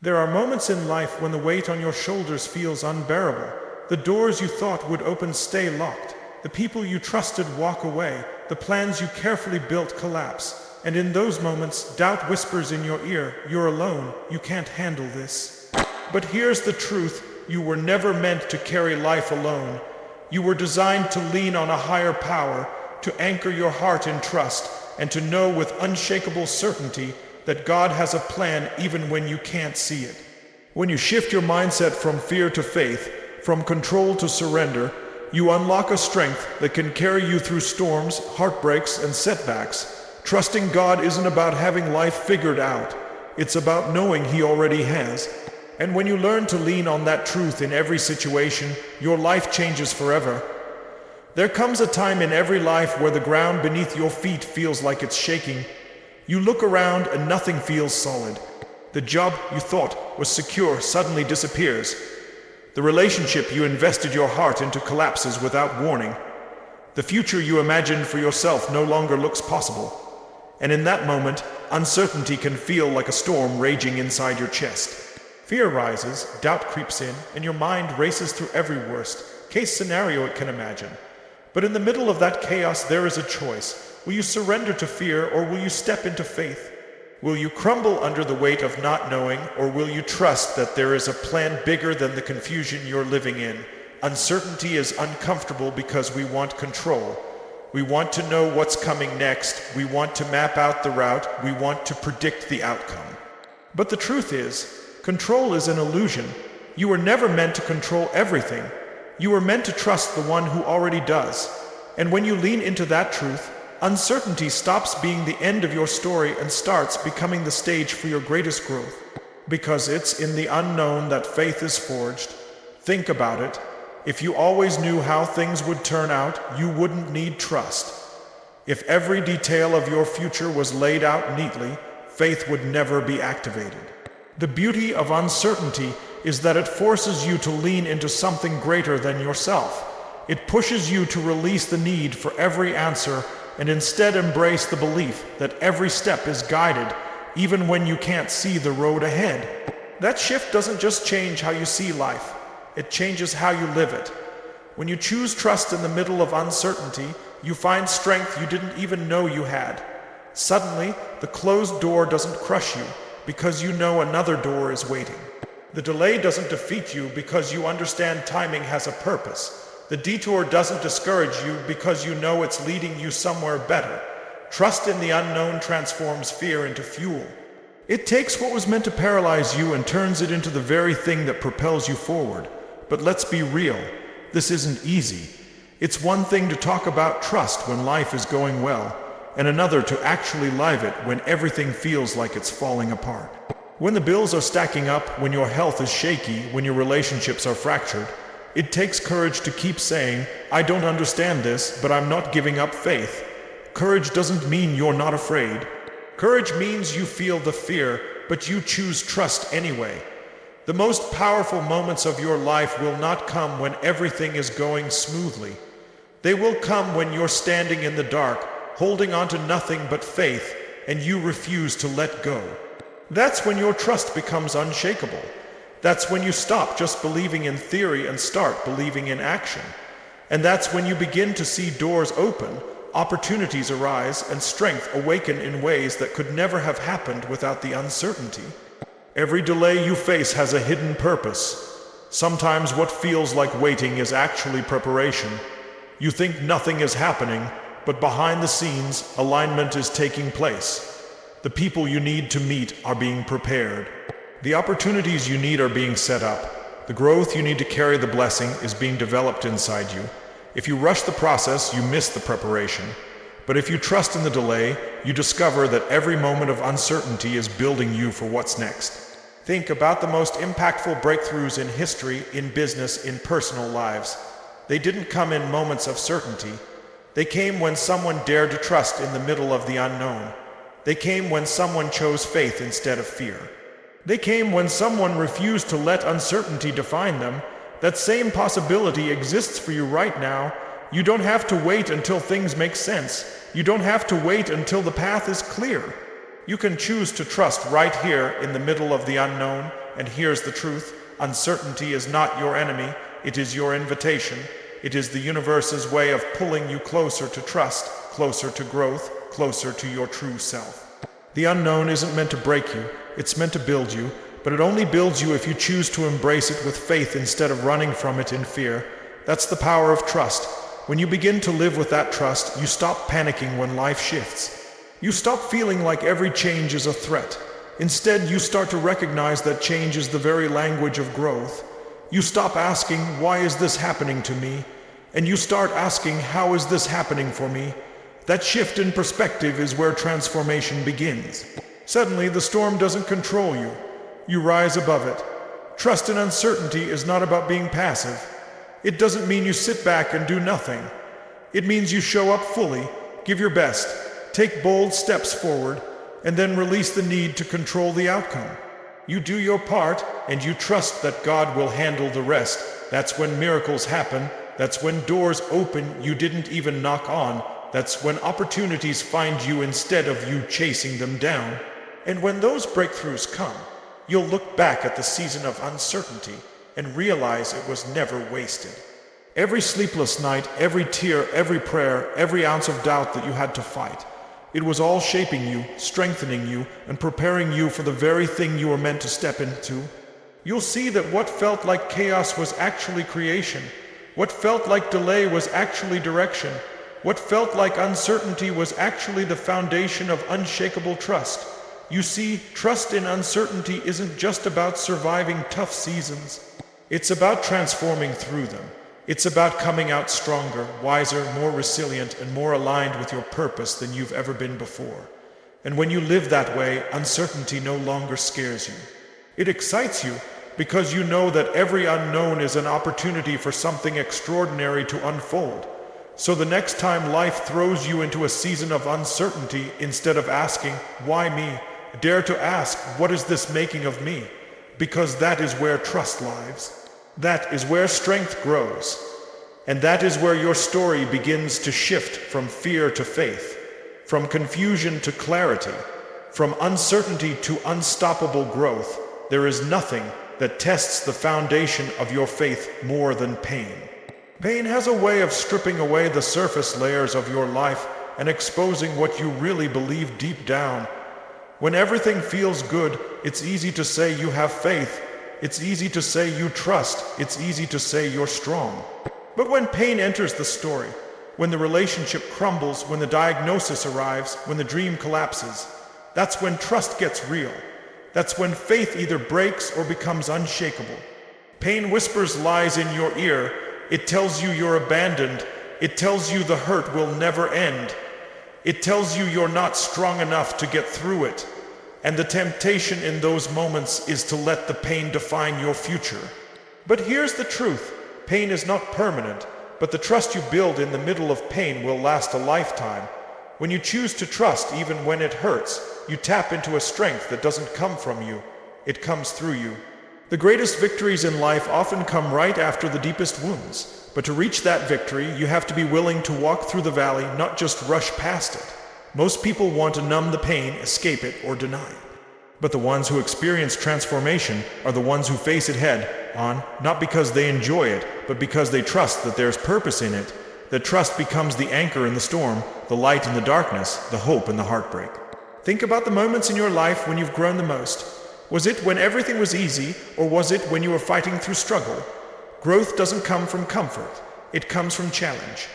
There are moments in life when the weight on your shoulders feels unbearable. The doors you thought would open stay locked. The people you trusted walk away. The plans you carefully built collapse. And in those moments, doubt whispers in your ear, "You're alone, you can't handle this." But here's the truth, you were never meant to carry life alone. You were designed to lean on a higher power, to anchor your heart in trust, and to know with unshakable certainty that God has a plan even when you can't see it. When you shift your mindset from fear to faith, from control to surrender, you unlock a strength that can carry you through storms, heartbreaks, and setbacks. Trusting God isn't about having life figured out. It's about knowing He already has. And when you learn to lean on that truth in every situation, your life changes forever. There comes a time in every life where the ground beneath your feet feels like it's shaking. You look around and nothing feels solid. The job you thought was secure suddenly disappears. The relationship you invested your heart into collapses without warning. The future you imagined for yourself no longer looks possible. And in that moment, uncertainty can feel like a storm raging inside your chest. Fear rises, doubt creeps in, and your mind races through every worst-case scenario it can imagine. But in the middle of that chaos, there is a choice. Will you surrender to fear, or will you step into faith? Will you crumble under the weight of not knowing, or will you trust that there is a plan bigger than the confusion you're living in? Uncertainty is uncomfortable because we want control. We want to know what's coming next. We want to map out the route. We want to predict the outcome. But the truth is, control is an illusion. You were never meant to control everything. You were meant to trust the one who already does. And when you lean into that truth, uncertainty stops being the end of your story and starts becoming the stage for your greatest growth. Because it's in the unknown that faith is forged. Think about it. If you always knew how things would turn out, you wouldn't need trust. If every detail of your future was laid out neatly, faith would never be activated. The beauty of uncertainty is that it forces you to lean into something greater than yourself. It pushes you to release the need for every answer and instead embrace the belief that every step is guided, even when you can't see the road ahead. That shift doesn't just change how you see life, it changes how you live it. When you choose trust in the middle of uncertainty, you find strength you didn't even know you had. Suddenly, the closed door doesn't crush you because you know another door is waiting. The delay doesn't defeat you because you understand timing has a purpose. The detour doesn't discourage you because you know it's leading you somewhere better. Trust in the unknown transforms fear into fuel. It takes what was meant to paralyze you and turns it into the very thing that propels you forward. But let's be real, this isn't easy. It's one thing to talk about trust when life is going well, and another to actually live it when everything feels like it's falling apart. When the bills are stacking up, when your health is shaky, when your relationships are fractured, it takes courage to keep saying, "I don't understand this, but I'm not giving up faith." Courage doesn't mean you're not afraid. Courage means you feel the fear, but you choose trust anyway. The most powerful moments of your life will not come when everything is going smoothly. They will come when you're standing in the dark, holding on to nothing but faith, and you refuse to let go. That's when your trust becomes unshakable. That's when you stop just believing in theory and start believing in action. And that's when you begin to see doors open, opportunities arise, and strength awaken in ways that could never have happened without the uncertainty. Every delay you face has a hidden purpose. Sometimes what feels like waiting is actually preparation. You think nothing is happening, but behind the scenes, alignment is taking place. The people you need to meet are being prepared. The opportunities you need are being set up. The growth you need to carry the blessing is being developed inside you. If you rush the process, you miss the preparation. But if you trust in the delay, you discover that every moment of uncertainty is building you for what's next. Think about the most impactful breakthroughs in history, in business, in personal lives. They didn't come in moments of certainty. They came when someone dared to trust in the middle of the unknown. They came when someone chose faith instead of fear. They came when someone refused to let uncertainty define them. That same possibility exists for you right now. You don't have to wait until things make sense. You don't have to wait until the path is clear. You can choose to trust right here in the middle of the unknown, And here's the truth: uncertainty is not your enemy, it is your invitation. It is the universe's way of pulling you closer to trust, closer to growth, closer to your true self. The unknown isn't meant to break you, it's meant to build you, but it only builds you if you choose to embrace it with faith instead of running from it in fear. That's the power of trust. When you begin to live with that trust, you stop panicking when life shifts. You stop feeling like every change is a threat. Instead, you start to recognize that change is the very language of growth. You stop asking, "Why is this happening to me?" And you start asking, "How is this happening for me?" That shift in perspective is where transformation begins. Suddenly, the storm doesn't control you. You rise above it. Trust in uncertainty is not about being passive. It doesn't mean you sit back and do nothing. It means you show up fully, give your best, take bold steps forward, and then release the need to control the outcome. You do your part, and you trust that God will handle the rest. That's when miracles happen. That's when doors open you didn't even knock on. That's when opportunities find you instead of you chasing them down. And when those breakthroughs come, you'll look back at the season of uncertainty and realize it was never wasted. Every sleepless night, every tear, every prayer, every ounce of doubt that you had to fight, it was all shaping you, strengthening you, and preparing you for the very thing you were meant to step into. You'll see that what felt like chaos was actually creation. What felt like delay was actually direction. What felt like uncertainty was actually the foundation of unshakable trust. You see, trust in uncertainty isn't just about surviving tough seasons. It's about transforming through them. It's about coming out stronger, wiser, more resilient, and more aligned with your purpose than you've ever been before. And when you live that way, uncertainty no longer scares you. It excites you because you know that every unknown is an opportunity for something extraordinary to unfold. So the next time life throws you into a season of uncertainty, instead of asking, "Why me?" dare to ask, "What is this making of me?" Because that is where trust lies. That is where strength grows. And that is where your story begins to shift from fear to faith, from confusion to clarity, from uncertainty to unstoppable growth. There is nothing that tests the foundation of your faith more than pain. Pain has a way of stripping away the surface layers of your life and exposing what you really believe deep down. When everything feels good, it's easy to say you have faith. It's easy to say you trust. It's easy to say you're strong. But when pain enters the story, when the relationship crumbles, when the diagnosis arrives, when the dream collapses, that's when trust gets real. That's when faith either breaks or becomes unshakable. Pain whispers lies in your ear. It tells you you're abandoned. It tells you the hurt will never end. It tells you you're not strong enough to get through it. And the temptation in those moments is to let the pain define your future. But here's the truth. Pain is not permanent, but the trust you build in the middle of pain will last a lifetime. When you choose to trust even when it hurts, you tap into a strength that doesn't come from you. It comes through you. The greatest victories in life often come right after the deepest wounds. But to reach that victory, you have to be willing to walk through the valley, not just rush past it. Most people want to numb the pain, escape it, or deny it. But the ones who experience transformation are the ones who face it head on, not because they enjoy it, but because they trust that there's purpose in it. That trust becomes the anchor in the storm, the light in the darkness, the hope in the heartbreak. Think about the moments in your life when you've grown the most. Was it when everything was easy, or was it when you were fighting through struggle? Growth doesn't come from comfort, it comes from challenge.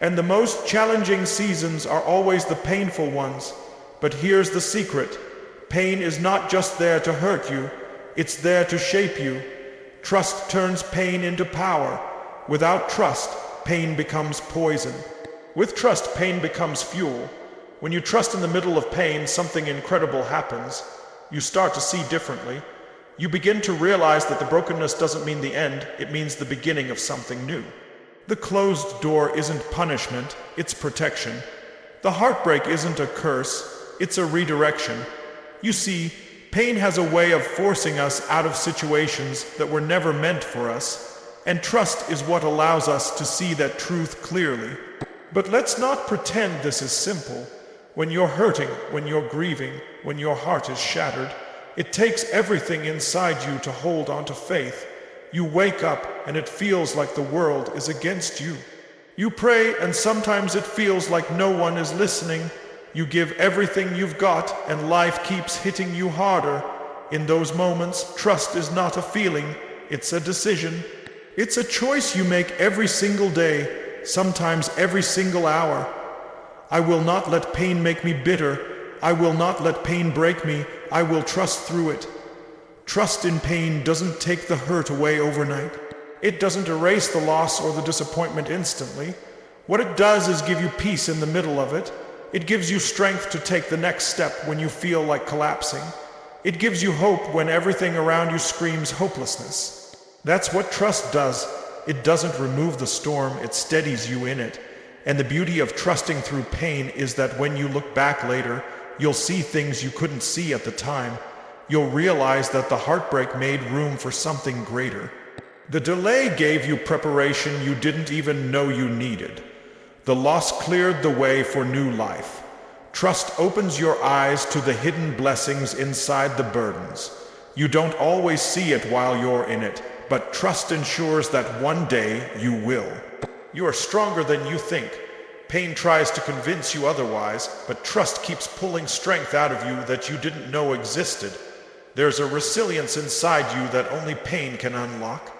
And the most challenging seasons are always the painful ones. But here's the secret. Pain is not just there to hurt you, it's there to shape you. Trust turns pain into power. Without trust, pain becomes poison. With trust, pain becomes fuel. When you trust in the middle of pain, something incredible happens. You start to see differently. You begin to realize that the brokenness doesn't mean the end, it means the beginning of something new. The closed door isn't punishment, it's protection. The heartbreak isn't a curse, it's a redirection. You see, pain has a way of forcing us out of situations that were never meant for us, and trust is what allows us to see that truth clearly. But let's not pretend this is simple. When you're hurting, when you're grieving, when your heart is shattered, It takes everything inside you to hold on to faith. You wake up and it feels like the world is against you. You pray and sometimes it feels like no one is listening. You give everything you've got and life keeps hitting you harder. In those moments, trust is not a feeling, it's a decision. It's a choice you make every single day, sometimes every single hour. I will not let pain make me bitter. I will not let pain break me. I will trust through it. Trust in pain doesn't take the hurt away overnight. It doesn't erase the loss or the disappointment instantly. What it does is give you peace in the middle of it. It gives you strength to take the next step when you feel like collapsing. It gives you hope when everything around you screams hopelessness. That's what trust does. It doesn't remove the storm, it steadies you in it. And the beauty of trusting through pain is that when you look back later, you'll see things you couldn't see at the time. You'll realize that the heartbreak made room for something greater. The delay gave you preparation you didn't even know you needed. The loss cleared the way for new life. Trust opens your eyes to the hidden blessings inside the burdens. You don't always see it while you're in it, but trust ensures that one day you will. You are stronger than you think. Pain tries to convince you otherwise, but trust keeps pulling strength out of you that you didn't know existed. There's a resilience inside you that only pain can unlock.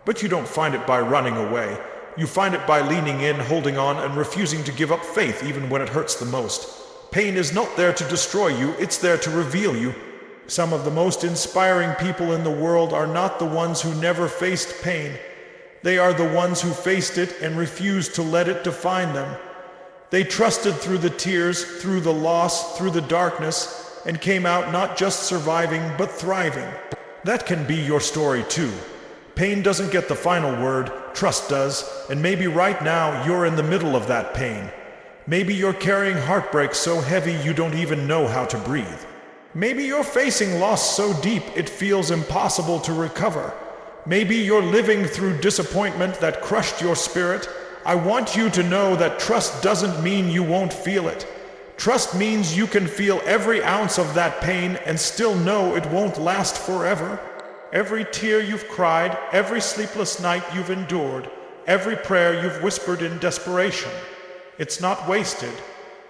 But you don't find it by running away. You find it by leaning in, holding on, and refusing to give up faith even when it hurts the most. Pain is not there to destroy you, it's there to reveal you. Some of the most inspiring people in the world are not the ones who never faced pain. They are the ones who faced it and refused to let it define them. They trusted through the tears, through the loss, through the darkness, and came out not just surviving, but thriving. That can be your story too. Pain doesn't get the final word, trust does, and maybe right now you're in the middle of that pain. Maybe you're carrying heartbreak so heavy you don't even know how to breathe. Maybe you're facing loss so deep it feels impossible to recover. Maybe you're living through disappointment that crushed your spirit. I want you to know that trust doesn't mean you won't feel it. Trust means you can feel every ounce of that pain and still know it won't last forever. Every tear you've cried, every sleepless night you've endured, every prayer you've whispered in desperation, it's not wasted.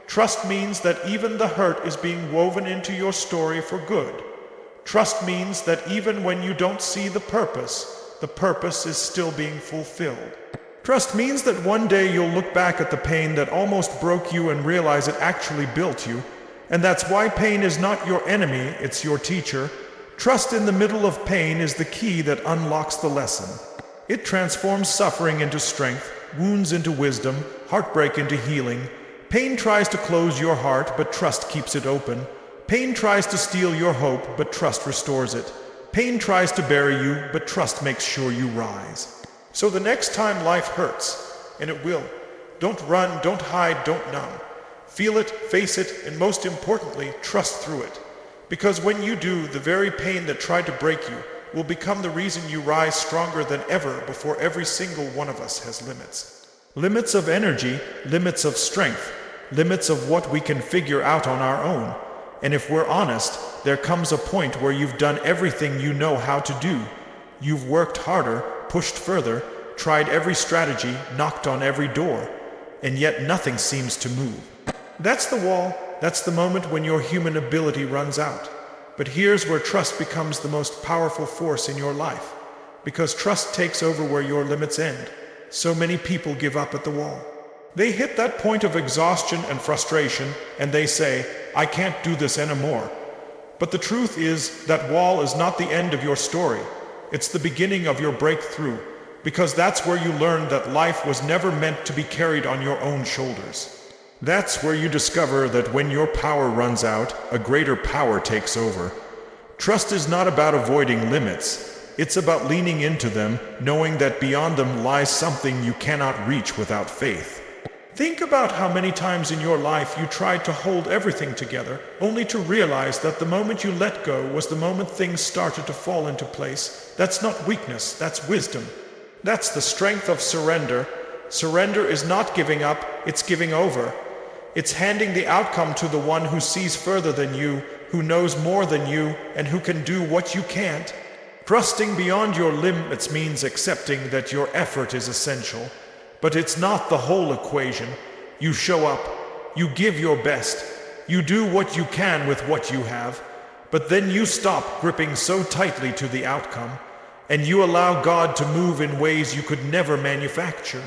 Trust means that even the hurt is being woven into your story for good. Trust means that even when you don't see the purpose is still being fulfilled. Trust means that one day you'll look back at the pain that almost broke you and realize it actually built you. And that's why pain is not your enemy, it's your teacher. Trust in the middle of pain is the key that unlocks the lesson. It transforms suffering into strength, wounds into wisdom, heartbreak into healing. Pain tries to close your heart, but trust keeps it open. Pain tries to steal your hope, but trust restores it. Pain tries to bury you, but trust makes sure you rise. So the next time life hurts, and it will, don't run, don't hide, don't numb. Feel it, face it, and most importantly, trust through it. Because when you do, the very pain that tried to break you will become the reason you rise stronger than ever before every single one of us has limits. Limits of energy, limits of strength, limits of what we can figure out on our own. And if we're honest, there comes a point where you've done everything you know how to do. You've worked harder, pushed further, tried every strategy, knocked on every door, and yet nothing seems to move. That's the wall. That's the moment when your human ability runs out. But here's where trust becomes the most powerful force in your life. Because trust takes over where your limits end. So many people give up at the wall. They hit that point of exhaustion and frustration, and they say, I can't do this anymore. But the truth is, that wall is not the end of your story. It's the beginning of your breakthrough. Because that's where you learn that life was never meant to be carried on your own shoulders. That's where you discover that when your power runs out, a greater power takes over. Trust is not about avoiding limits. It's about leaning into them, knowing that beyond them lies something you cannot reach without faith. Think about how many times in your life you tried to hold everything together, only to realize that the moment you let go was the moment things started to fall into place. That's not weakness, that's wisdom. That's the strength of surrender. Surrender is not giving up, it's giving over. It's handing the outcome to the one who sees further than you, who knows more than you, and who can do what you can't. Trusting beyond your limits means accepting that your effort is essential, but it's not the whole equation. You show up, you give your best, you do what you can with what you have, but then you stop gripping so tightly to the outcome, and you allow God to move in ways you could never manufacture.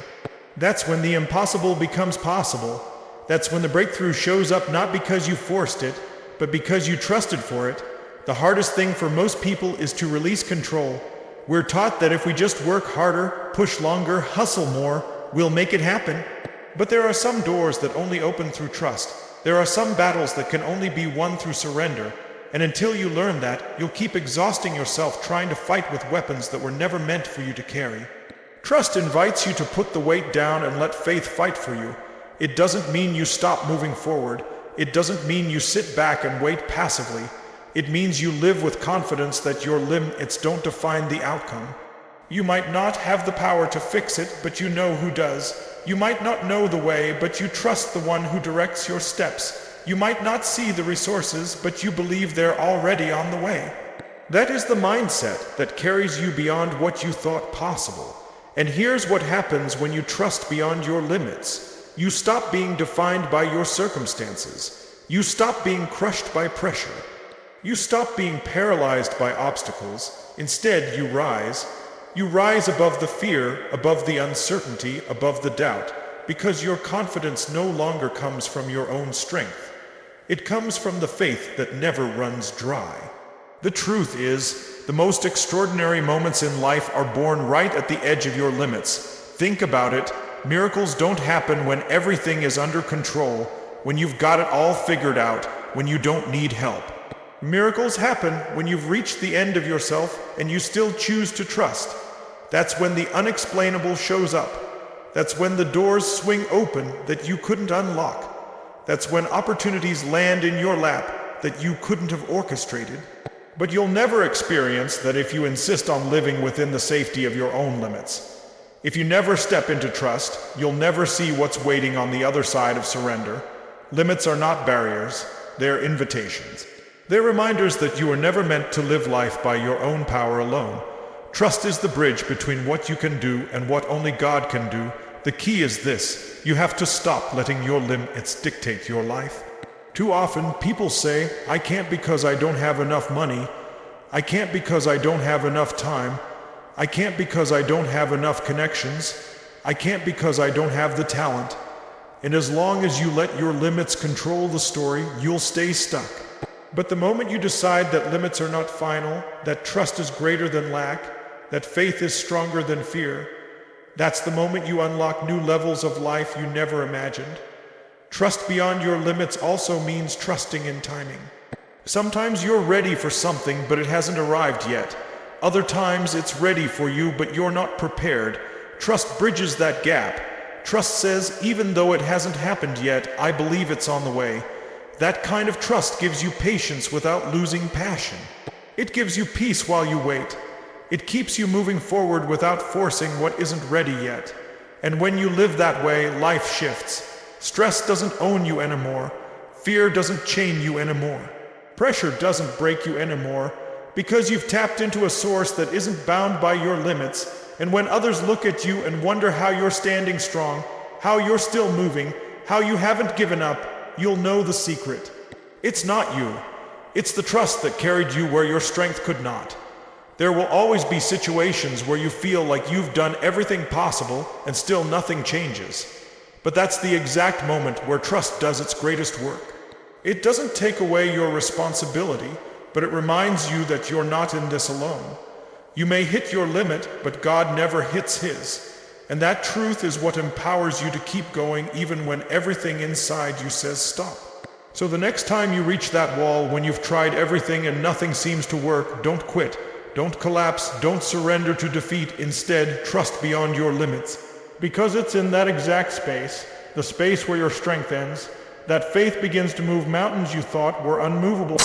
That's when the impossible becomes possible. That's when the breakthrough shows up not because you forced it, but because you trusted for it. The hardest thing for most people is to release control. We're taught that if we just work harder, push longer, hustle more, we'll make it happen. But there are some doors that only open through trust. There are some battles that can only be won through surrender. And until you learn that, you'll keep exhausting yourself trying to fight with weapons that were never meant for you to carry. Trust invites you to put the weight down and let faith fight for you. It doesn't mean you stop moving forward. It doesn't mean you sit back and wait passively. It means you live with confidence that your limits don't define the outcome. You might not have the power to fix it, but you know who does. You might not know the way, but you trust the one who directs your steps. You might not see the resources, but you believe they're already on the way. That is the mindset that carries you beyond what you thought possible. And here's what happens when you trust beyond your limits. You stop being defined by your circumstances. You stop being crushed by pressure. You stop being paralyzed by obstacles. Instead, you rise. You rise above the fear, above the uncertainty, above the doubt, because your confidence no longer comes from your own strength. It comes from the faith that never runs dry. The truth is, the most extraordinary moments in life are born right at the edge of your limits. Think about it. Miracles don't happen when everything is under control, when you've got it all figured out, when you don't need help. Miracles happen when you've reached the end of yourself and you still choose to trust. That's when the unexplainable shows up. That's when the doors swing open that you couldn't unlock. That's when opportunities land in your lap that you couldn't have orchestrated. But you'll never experience that if you insist on living within the safety of your own limits. If you never step into trust, you'll never see what's waiting on the other side of surrender. Limits are not barriers, they're invitations. They're reminders that you were never meant to live life by your own power alone. Trust is the bridge between what you can do and what only God can do. The key is this: you have to stop letting your limits dictate your life. Too often, people say, I can't because I don't have enough money. I can't because I don't have enough time. I can't because I don't have enough connections. I can't because I don't have the talent. And as long as you let your limits control the story, you'll stay stuck. But the moment you decide that limits are not final, that trust is greater than lack, that faith is stronger than fear, that's the moment you unlock new levels of life you never imagined. Trust beyond your limits also means trusting in timing. Sometimes you're ready for something, but it hasn't arrived yet. Other times it's ready for you, but you're not prepared. Trust bridges that gap. Trust says, even though it hasn't happened yet, I believe it's on the way. That kind of trust gives you patience without losing passion. It gives you peace while you wait. It keeps you moving forward without forcing what isn't ready yet. And when you live that way, life shifts. Stress doesn't own you anymore. Fear doesn't chain you anymore. Pressure doesn't break you anymore, because you've tapped into a source that isn't bound by your limits. And when others look at you and wonder how you're standing strong, how you're still moving, how you haven't given up, you'll know the secret. It's not you. It's the trust that carried you where your strength could not. There will always be situations where you feel like you've done everything possible and still nothing changes. But that's the exact moment where trust does its greatest work. It doesn't take away your responsibility, but it reminds you that you're not in this alone. You may hit your limit, but God never hits his. And that truth is what empowers you to keep going even when everything inside you says stop. So the next time you reach that wall, when you've tried everything and nothing seems to work, don't quit. Don't collapse. Don't surrender to defeat. Instead, trust beyond your limits. Because it's in that exact space, the space where your strength ends, that faith begins to move mountains you thought were unmovable.